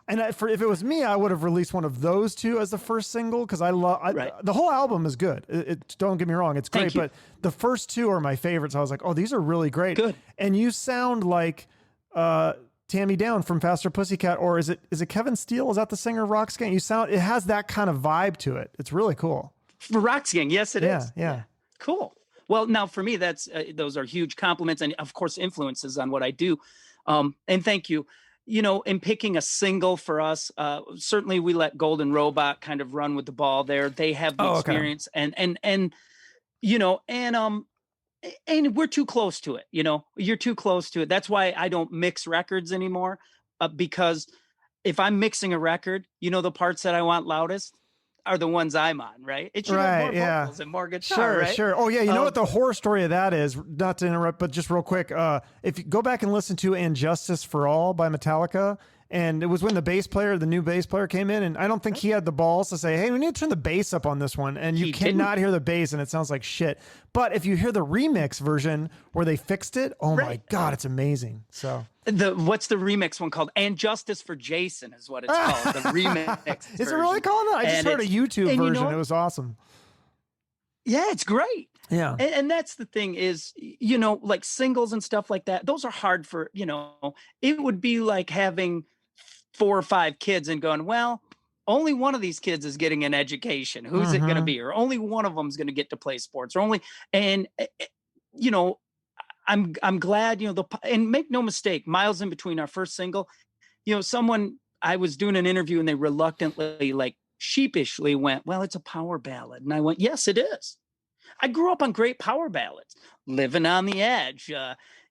and if it was me, I would have released one of those two as the first single, because I love the whole album is good. Don't get me wrong, it's great, but the first two are my favorites. I was like, oh, these are really great. Good. And you sound like Tammy Down from Faster Pussycat, or is it Kevin Steele? Is that the singer of Rock's Gang? It has that kind of vibe to it. It's really cool. For Rock's Gang, yes, it is. Yeah. Cool. Well, now for me, that's those are huge compliments and, of course, influences on what I do. And thank you. In picking a single for us, certainly we let Golden Robot kind of run with the ball there. They have the experience, and we're too close to it. You're too close to it. That's why I don't mix records anymore, because if I'm mixing a record, the parts that I want loudest are the ones I'm on, right? It should have more vocals and more guitar, right? Sure. Oh yeah, you know what the horror story of that is? Not to interrupt, but just real quick, if you go back and listen to "And Justice for All" by Metallica, and it was when the new bass player came in, and I don't think he had the balls to say, "Hey, we need to turn the bass up on this one," and you cannot hear the bass, and it sounds like shit. But if you hear the remix version where they fixed it, oh my God, it's amazing. So. What's the remix one called? And Justice for Jason is what it's called. The remix. Is it really called that? I just heard a YouTube version. It was awesome. Yeah, it's great. Yeah. And that's the thing is, like singles and stuff like that, those are hard for, it would be like having 4 or 5 kids and going, well, only one of these kids is getting an education. Who's it going to be? Or only one of them is going to get to play sports, or only, and you know, I'm glad, you know, and make no mistake, miles in between our first single, you know, I was doing an interview and they reluctantly, like sheepishly went, well, it's a power ballad. And I went, yes, it is. I grew up on great power ballads, Living on the Edge,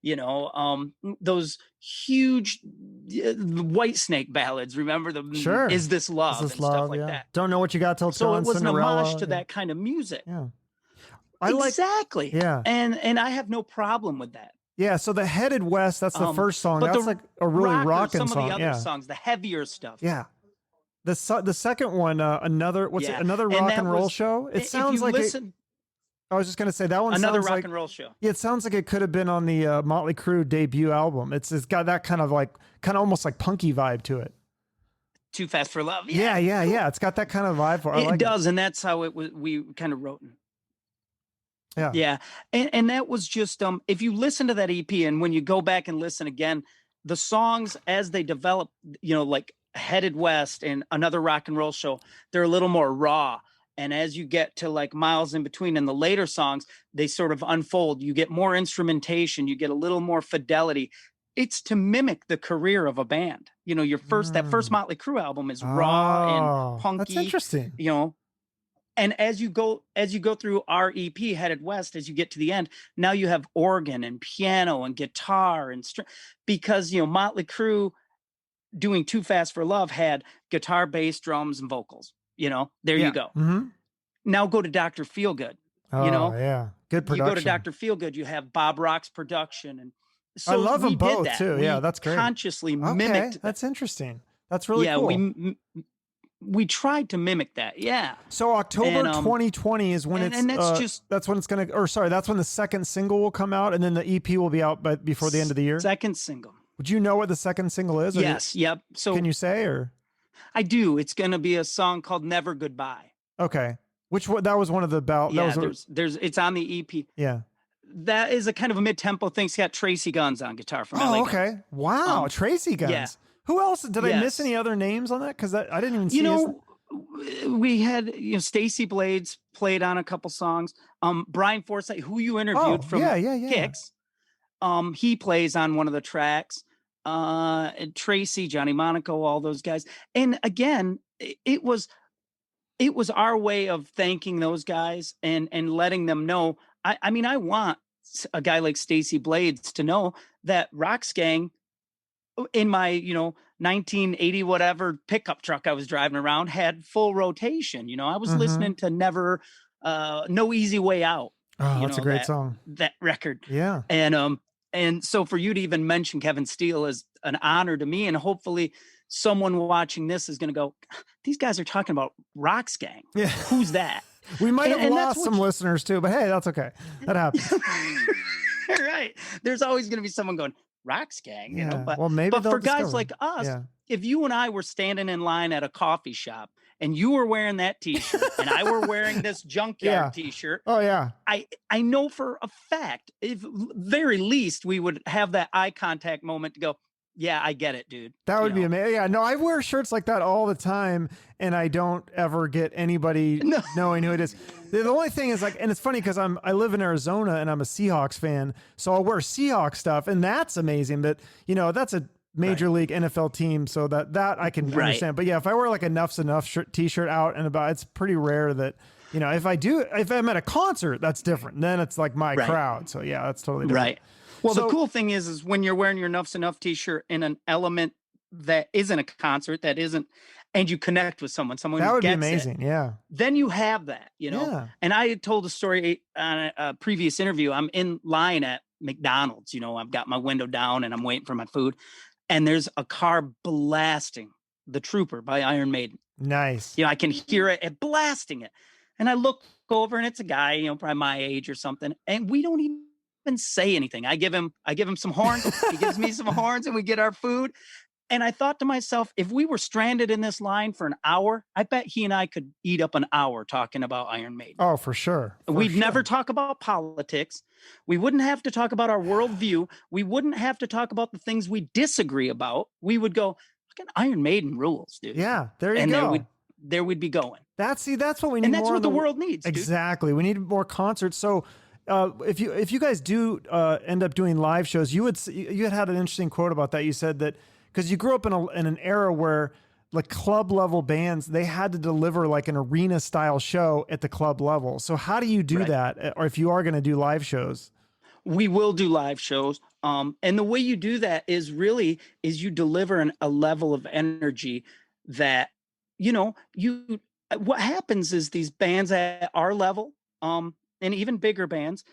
you know, those huge White Snake ballads. Remember Sure. Is This Love and stuff like that. Don't Know What You Got Till It's So Gone, it was Cinderella. an homage to that kind of music. Yeah. Exactly. Yeah. And I have no problem with that. Yeah, so the Headed West, that's the first song. That's like a really rocking song. Some of the other songs, the heavier stuff. Yeah. The second one, another rock and roll show. It sounds like I was just gonna say that one. Another sounds rock like, and roll show. Yeah, it sounds like it could have been on the Motley Crue debut album. It's got that kind of almost like punky vibe to it. Too Fast for Love. Yeah. It's got that kind of vibe for it. It does, and that's how it was. We kind of wrote. Yeah, and that was just if you listen to that EP, and when you go back and listen again, the songs as they develop, you know, like Headed West and Another Rock and Roll Show, they're a little more raw. And as you get to like Miles in Between and the later songs, they sort of unfold. You get more instrumentation, you get a little more fidelity. It's to mimic the career of a band. You know, that first Motley Crue album is raw and punky. That's interesting. You know, and as you go through our EP Headed West, as you get to the end, now you have organ and piano and guitar and because, you know, Motley Crue doing Too Fast for Love had guitar, bass, drums, and vocals. You know, there you go. Now go to Dr. Feelgood. You know, yeah, good production. You go to Dr. Feelgood, you have Bob Rock's production, and so I love them both too. Yeah, that's great. Consciously mimicked. That's interesting. That's really cool. We tried to mimic that. Yeah. So October 2020 is when that's when it's gonna. Or sorry, that's when the second single will come out, and then the EP will be out before the end of the year. Second single. Would you know what the second single is? Yes. Yep. So can you say or? I do. It's going to be a song called Never Goodbye. Okay. That was one of the it's on the EP. Yeah. That is a kind of a mid-tempo thing. It's got Tracy Guns on guitar from LA okay. Guns. Wow. Tracy Guns. Yeah. Who else? Did I miss any other names on that? Because I didn't even see. You know, we had, you know, Stacey Blades played on a couple songs. Brian Forsythe, who you interviewed from Kicks, he plays on one of the tracks. Tracy, Johnny Monaco, all those guys. And again, it was our way of thanking those guys and letting them know. I mean, I want a guy like Stacey Blades to know that Rocksgang in my, you know, 1980 whatever pickup truck I was driving around had full rotation. You know, I was listening to No Easy Way Out. Oh, that's a great song. That record. Yeah. And so for you to even mention Kevin Steele is an honor to me. And hopefully someone watching this is going to go, these guys are talking about Rocksgang. Yeah. Who's that? We might have lost some listeners too, but hey, that's okay. That happens. Right. There's always going to be someone going, Rocksgang, you know, but, well, maybe but for guys like us, if you and I were standing in line at a coffee shop and you were wearing that t-shirt and I were wearing this junkyard t-shirt. Oh yeah. I know for a fact, if very least we would have that eye contact moment to go, yeah, I get it, dude. That would be amazing. Yeah, no, I wear shirts like that all the time and I don't ever get anybody knowing who it is. The only thing is and it's funny because I live in Arizona and I'm a Seahawks fan. So I'll wear Seahawks stuff and that's amazing. But you know, that's a major league NFL team. So that I can understand. But yeah, if I wear like Enough's Enough t-shirt out and about, it's pretty rare that, you know, if I'm at a concert, that's different. Then it's like my crowd. So yeah, that's totally different. Right. Well, the cool thing is when you're wearing your Enough's Enough t-shirt in an element that isn't a concert, and you connect with someone that would be amazing. Yeah. Then you have that, you know. Yeah. And I had told a story on a previous interview. I'm in line at McDonald's, you know, I've got my window down and I'm waiting for my food. And there's a car blasting The Trooper by Iron Maiden. Nice. You know, I can hear it blasting it. And I look over and it's a guy, you know, probably my age or something. And we don't even say anything. I give him some horns. He gives me some horns and we get our food. And I thought to myself, if we were stranded in this line for an hour, I bet he and I could eat up an hour talking about Iron Maiden. Oh, for sure. We'd never talk about politics. We wouldn't have to talk about our worldview. We wouldn't have to talk about the things we disagree about. We would go, fucking Iron Maiden rules, dude. Yeah, there you go. there we'd be going. That's what we need And that's more what in the world needs, dude. Exactly. We need more concerts. So if you guys do end up doing live shows, you had an interesting quote about that. You said that because you grew up in an era where like club level bands, they had to deliver like an arena style show at the club level. So how do you do that? Or if you are going to do live shows? We will do live shows. And the way you do that is you deliver a level of energy that, what happens is these bands at our level, and even bigger bands,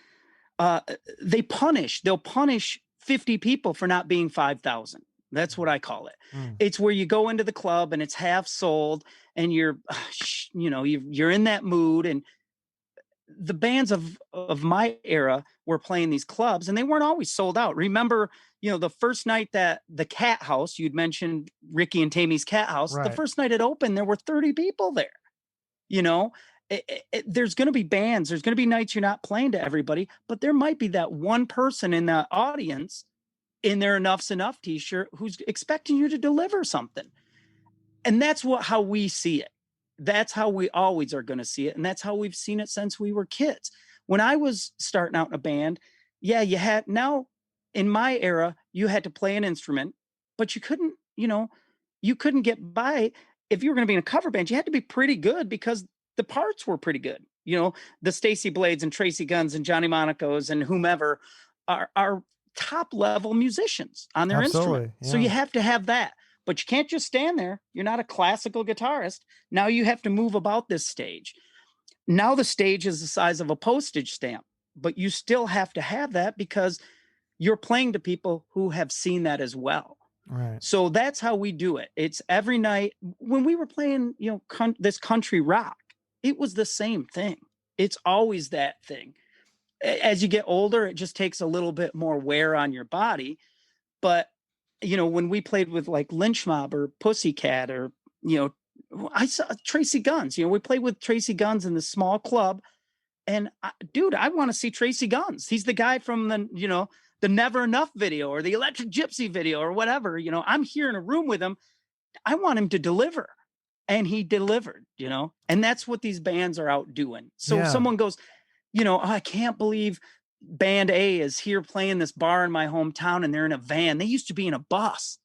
they'll punish 50 people for not being 5,000. That's what I call it. It's where you go into the club and it's half sold and you're in that mood. And the bands of my era were playing these clubs and they weren't always sold out. Remember, the first night that the Cat House, you'd mentioned Ricky and Tammy's Cat House, the first night it opened, there were 30 people there. There's going to be bands, there's going to be nights you're not playing to everybody, but there might be that one person in the audience in their Enough's Enough t-shirt who's expecting you to deliver something. And that's how we see it. That's how we always are going to see it. And that's how we've seen it since we were kids. When I was starting out in a band, in my era, you had to play an instrument, but you couldn't get by. If you were going to be in a cover band, you had to be pretty good because the parts were pretty good. The Stacy Blades and Tracy Guns and Johnny Monaco's and whomever are top level musicians on their instrument. Yeah. So you have to have that, but you can't just stand there. You're not a classical guitarist. Now you have to move about this stage. Now the stage is the size of a postage stamp, but you still have to have that because you're playing to people who have seen that as well. Right. So that's how we do it. It's every night when we were playing, this country rock, it was the same thing. It's always that thing. As you get older, it just takes a little bit more wear on your body. But, when we played with like Lynch Mob or Pussycat or, I saw Tracy Guns, we played with Tracy Guns in this small club. And I want to see Tracy Guns. He's the guy from the Never Enough video or the Electric Gypsy video or whatever. I'm here in a room with him. I want him to deliver. And he delivered, and that's what these bands are out doing. So if someone goes, I can't believe band A is here playing this bar in my hometown and they're in a van. They used to be in a bus.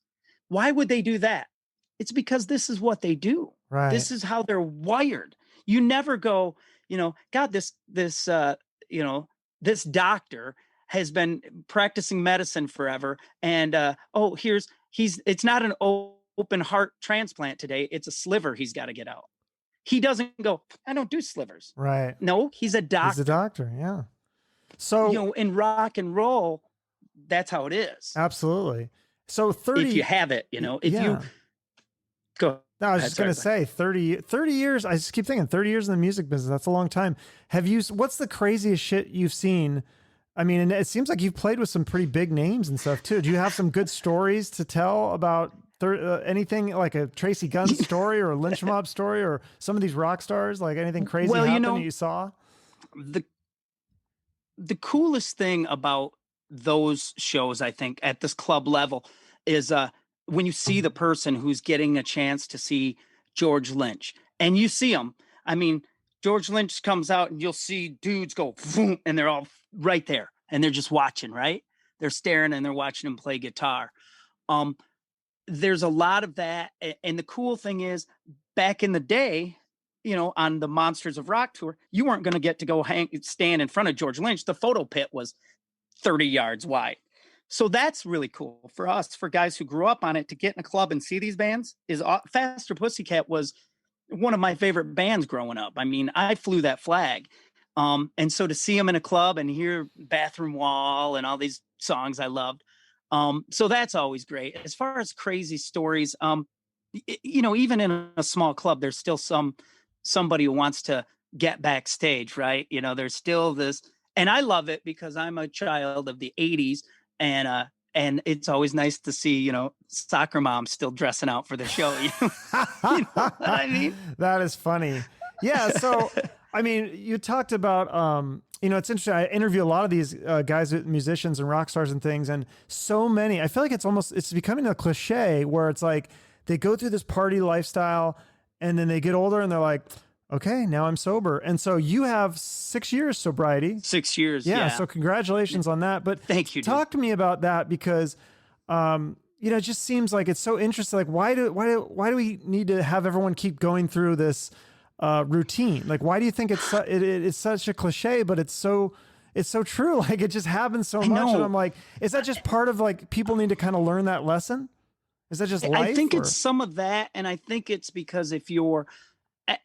Why would they do that? It's because this is what they do. Right. This is how they're wired. You never go, God, this doctor has been practicing medicine forever. And, it's not an open heart transplant today. It's a sliver he's got to get out. He doesn't go, I don't do slivers. Right. No, he's a doctor. He's a doctor. Yeah. So, in rock and roll, that's how it is. Absolutely. So 30, if you have it, you go. No, I was just going to say 30 years. I just keep thinking 30 years in the music business. That's a long time. What's the craziest shit you've seen? I mean, and it seems like you've played with some pretty big names and stuff too. Do you have some good stories to tell about anything like a Tracy Guns story or a Lynch Mob story or some of these rock stars, like anything crazy happen that you saw? The coolest thing about those shows, I think, at this club level is when you see the person who's getting a chance to see George Lynch and you see him. I mean, George Lynch comes out and you'll see dudes go boom, and they're all right there and they're just watching, right? They're staring and they're watching him play guitar. There's a lot of that. And the cool thing is back in the day, on the Monsters of Rock tour, you weren't going to get to go stand in front of George Lynch. The photo pit was 30 yards wide. So that's really cool for us, for guys who grew up on it, to get in a club and see these bands. Faster Pussycat was one of my favorite bands growing up. I mean, I flew that flag. And so to see them in a club and hear Bathroom Wall and all these songs I loved. So that's always great. As far as crazy stories, even in a small club, there's still somebody who wants to get backstage, right? There's still this, and I love it because I'm a child of the 80s, and it's always nice to see, soccer moms still dressing out for the show. You know what I mean? That is funny. Yeah. So, I mean, you talked about, it's interesting. I interview a lot of these guys, musicians and rock stars and things. And so many, I feel like it's becoming a cliche where it's like, they go through this party lifestyle and then they get older and they're like, okay, now I'm sober. And so you have 6 years sobriety. 6 years. Yeah. Yeah. So congratulations on that. But Thank you, dude. talk to me about that, because, you know, it just seems like it's so interesting. Like, why do we need to have everyone keep going through this routine? Like, why do you think it's such a cliche, but it's so true. Like, it just happens so much. And I'm like, is that just part of, like, people need to kind of learn that lesson? Is that just life? I think it's some of that. And I think it's because if you're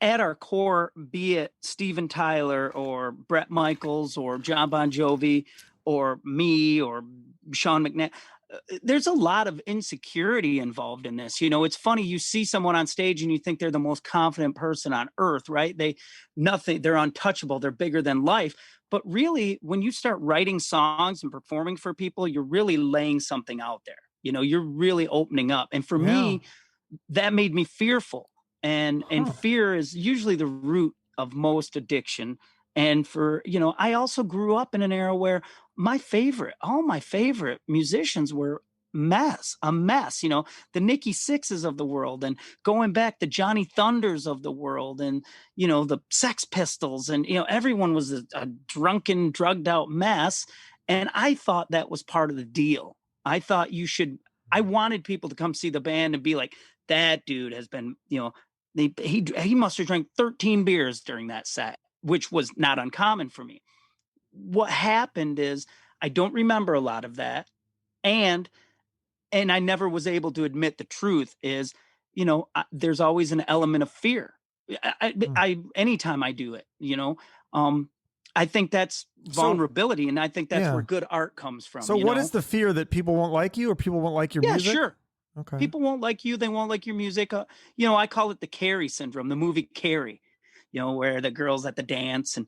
at our core, be it Steven Tyler or Bret Michaels or John Bon Jovi or me or Sean McNabb, there's a lot of insecurity involved in this. You know, it's funny. You see someone on stage and you think they're the most confident person on earth, right? They're untouchable. They're bigger than life. But really, when you start writing songs and performing for people, you're really laying something out there. You know, you're really opening up. And for me, that made me fearful. And fear is usually the root of most addiction. And I also grew up in an era where all my favorite musicians were a mess, you know, the Nikki Sixes of the world, and going back the Johnny Thunders of the world, and, you know, the Sex Pistols, and, you know, everyone was a drunken, drugged out mess. And I thought that was part of the deal. I thought I wanted people to come see the band and be like, that dude has been, you know, he must have drank 13 beers during that set, which was not uncommon for me. What happened is I don't remember a lot of that. And I never was able to admit the truth is, you know, there's always an element of fear. Anytime I do it, you know, I think that's vulnerability. And I think that's where good art comes from. So what is the fear? That people won't like you, or people won't like your music? Yeah, sure. Okay. People won't like you. They won't like your music. You know, I call it the Carrie syndrome, the movie Carrie, you know, where the girls at the dance, and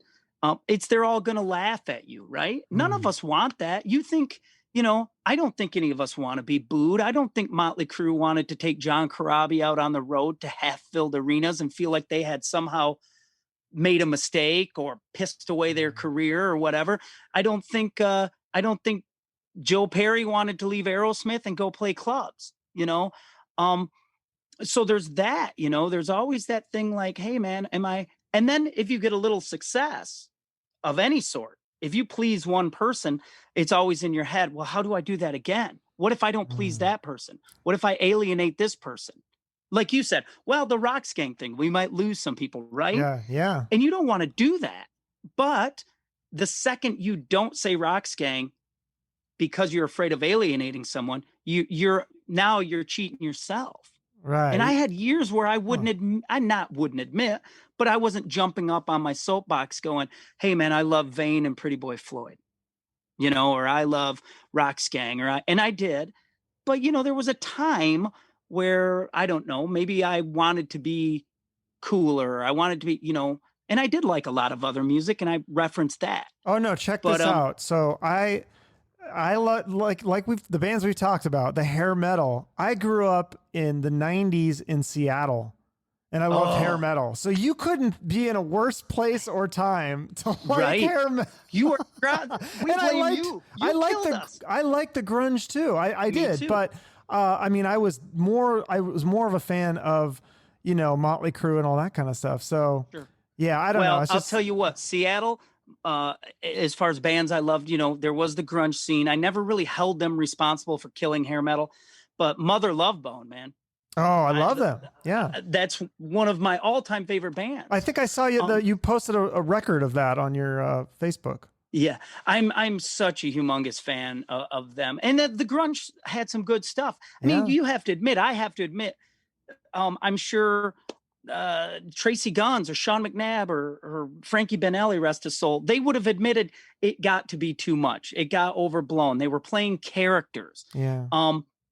they're all going to laugh at you, right? None of us want that. You think, you know, I don't think any of us want to be booed. I don't think Motley Crue wanted to take John Corabi out on the road to half-filled arenas and feel like they had somehow made a mistake or pissed away their career or whatever. I don't think Joe Perry wanted to leave Aerosmith and go play clubs, you know? So there's that, you know, there's always that thing like, hey man, and then if you get a little success of any sort, if you please one person, it's always in your head, well, how do I do that again? What if I don't please that person? What if I alienate this person? Like you said, well, the Rocks Gang thing, we might lose some people, right? Yeah, yeah. And you don't want to do that. But the second you don't say Rocks Gang because you're afraid of alienating someone, you're cheating yourself. Right. And I had years where I wouldn't admit, but I wasn't jumping up on my soapbox going, hey man, I love Vane and Pretty Boy Floyd, you know, or I love Rocks Gang, and I did. But, you know, there was a time where, I don't know, maybe I wanted to be cooler. I wanted to be, you know, and I did like a lot of other music, and I referenced that. Oh no, check this out. So I like the bands we've talked about, the hair metal. I grew up in the 90s in Seattle, and I loved hair metal. So you couldn't be in a worse place or time to like hair metal. You were we blame you. I liked the grunge too. I did, too. But I mean, I was more of a fan of, you know, Motley Crue and all that kind of stuff. So yeah, I don't know. I'll tell you what, Seattle, as far as bands I loved, you know, there was the grunge scene. I never really held them responsible for killing hair metal, but Mother Love Bone, man. Oh, I love them. Yeah. That's one of my all-time favorite bands. I think I saw you posted a record of that on your Facebook. Yeah, I'm such a humongous fan of them. And the grunge had some good stuff. I mean, I have to admit, I'm sure Tracy Guns or Sean McNabb or Frankie Benelli, rest his soul, they would have admitted it got to be too much. It got overblown. They were playing characters. Yeah.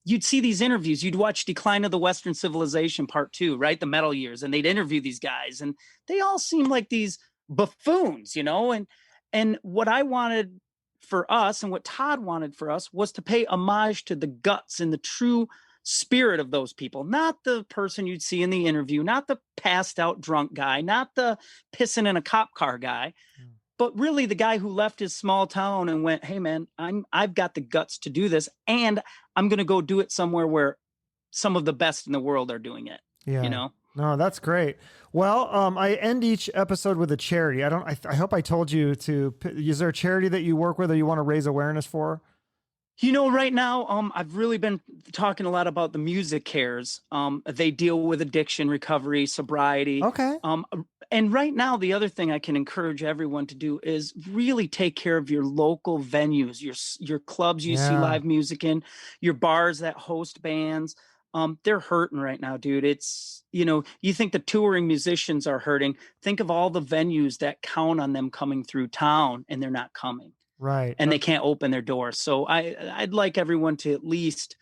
You'd see these interviews. You'd watch Decline of the Western Civilization Part 2, right? The metal years. And they'd interview these guys. And they all seemed like these buffoons, you know? And what I wanted for us and what Todd wanted for us was to pay homage to the guts and the true spirit of those people, not the person you'd see in the interview, not the passed out drunk guy, not the pissing in a cop car guy, but really the guy who left his small town and went, hey man, I've got the guts to do this, and I'm going to go do it somewhere where some of the best in the world are doing it. Yeah. You know? No, that's great. Well, I end each episode with a charity. I hope I told you to, is there a charity that you work with or you want to raise awareness for? Right now, I've really been talking a lot about the MusiCares. They deal with addiction recovery, sobriety. Okay. And right now, the other thing I can encourage everyone to do is really take care of your local venues, your clubs you see Yeah. live music in, your bars that host bands. They're hurting right now, dude. You think the touring musicians are hurting. Think of all the venues that count on them coming through town and they're not coming. Right. And they can't open their doors. So I'd like everyone to at least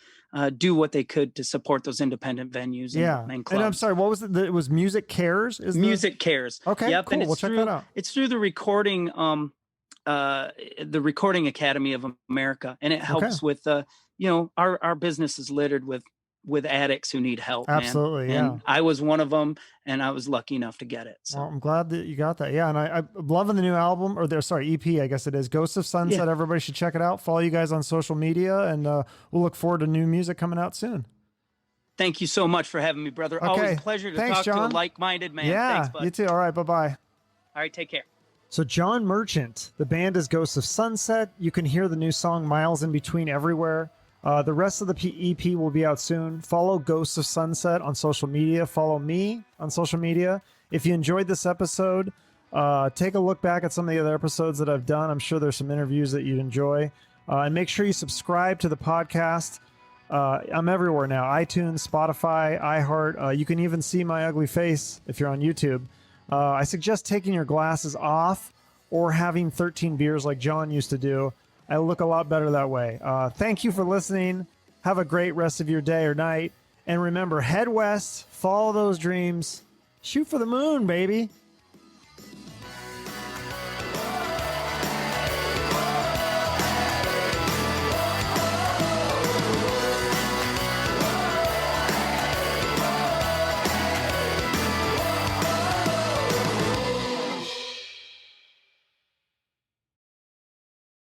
do what they could to support those independent venues Yeah. and And I'm clubs. sorry, what was it? It was Music Cares? MusiCares. Okay, Yep. cool. And We'll check that out. it's through the Recording Academy of America, and it helps with our business is littered with addicts who need help. Absolutely, man. And I was one of them, and I was lucky enough to get it. So Well, I'm glad that you got that. Yeah, and I'm loving the new album, or EP, I guess it is, Ghosts of Sunset. Yeah. Everybody should check it out. Follow you guys on social media, and we'll look forward to new music coming out soon. thank you so much for having me, brother. Okay. Always a pleasure to Thanks, talk John. to a like-minded man. Yeah, Thanks, bud. you too. All right, bye-bye. All right, take care. So John Merchant, the band is Ghosts of Sunset. You can hear the new song Miles in Between everywhere. The rest of the EP will be out soon. Follow Ghosts of Sunset on social media. Follow me on social media. If you enjoyed this episode, take a look back at some of the other episodes that I've done. I'm sure there's some interviews that you'd enjoy. And make sure you subscribe to the podcast. I'm everywhere now. iTunes, Spotify, iHeart. You can even see my ugly face if you're on YouTube. I suggest taking your glasses off or having 13 beers like John used to do. I look a lot better that way. Thank you for listening. Have a great rest of your day or night. And remember, head west, follow those dreams, shoot for the moon, baby.